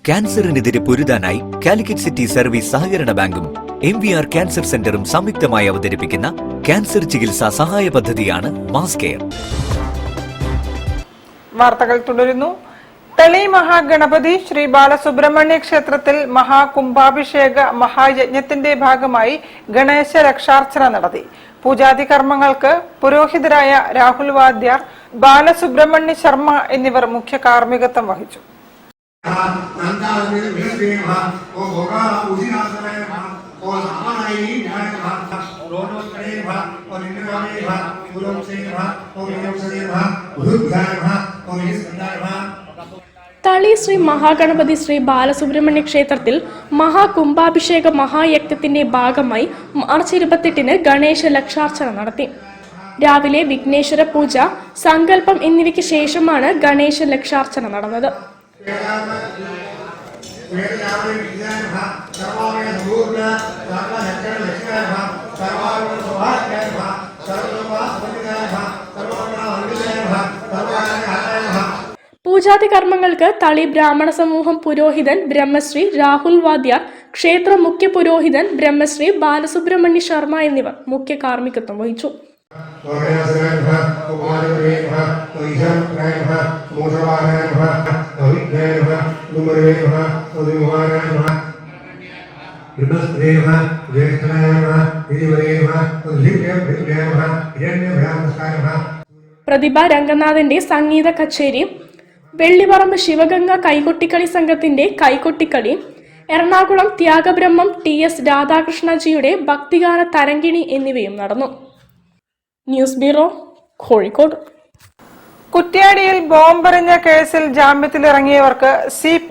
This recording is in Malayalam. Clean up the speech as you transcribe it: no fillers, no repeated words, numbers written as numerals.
ക്യാൻസറിനെതിരെ പൊരുതാനായി കാലിക്കറ്റ് സിറ്റി സർവീസ് സഹകരണ ബാങ്കും MVR ക്യാൻസർ സെന്ററും സംയുക്തമായി അവതരിപ്പിക്കുന്ന ക്യാൻസർ ചികിത്സാ സഹായ പദ്ധതിയാണ് മാസ് കെയർ. വാർത്തകൾ തുടരുന്നു. തളി മഹാഗണപതി ശ്രീ ബാലസുബ്രഹ്മണ്യ ക്ഷേത്രത്തിൽ മഹാകുംഭാഭിഷേക മഹായജ്ഞത്തിന്റെ ഭാഗമായി ഗണേശ രക്ഷാർച്ചന നടത്തി. പൂജാതി കർമ്മങ്ങൾക്ക് പുരോഹിതരായ രാഹുൽ വാദ്യാർ, ബാലസുബ്രഹ്മണ്യ ശർമ്മ എന്നിവർ മുഖ്യ കാർമ്മികത്വം വഹിച്ചു. തളി ശ്രീ മഹാഗണപതി ശ്രീ ബാലസുബ്രഹ്മണ്യ ക്ഷേത്രത്തിൽ മഹാകുംഭാഭിഷേക മഹായജ്ഞത്തിന്റെ ഭാഗമായി മാർച്ച് 28-ന് ഗണേശ ലക്ഷാർച്ചന നടത്തി. രാവിലെ വിഘ്നേശ്വര പൂജ, സങ്കല്പം എന്നിവയ്ക്ക് ശേഷമാണ് ഗണേശ ലക്ഷാർച്ചന നടന്നത്. പൂജാതി കർമ്മങ്ങൾക്ക് തളി ബ്രാഹ്മണ സമൂഹം പുരോഹിതൻ ബ്രഹ്മശ്രീ രാഹുൽ വാദ്യാർ, ക്ഷേത്ര മുഖ്യ പുരോഹിതൻ ബ്രഹ്മശ്രീ ബാലസുബ്രഹ്മണ്യ ശർമ്മ എന്നിവർ മുഖ്യ കാർമ്മികത്വം വഹിച്ചു. പ്രതിഭ രംഗനാഥന്റെ സംഗീത കച്ചേരി, വെള്ളിപ്പറമ്പ് ശിവഗംഗ കൈകൊട്ടിക്കളി സംഘത്തിന്റെ കൈകൊട്ടിക്കളി, എറണാകുളം ത്യാഗബ്രഹ്മം TS രാധാകൃഷ്ണജിയുടെ ഭക്തിഗാന തരംഗിണി എന്നിവയും നടന്നു. News bureau, Kozhikode. കുറ്റ്യാടിയിൽ ബോംബെറിഞ്ഞ കേസിൽ ജാമ്യത്തിലിറങ്ങിയവർക്ക്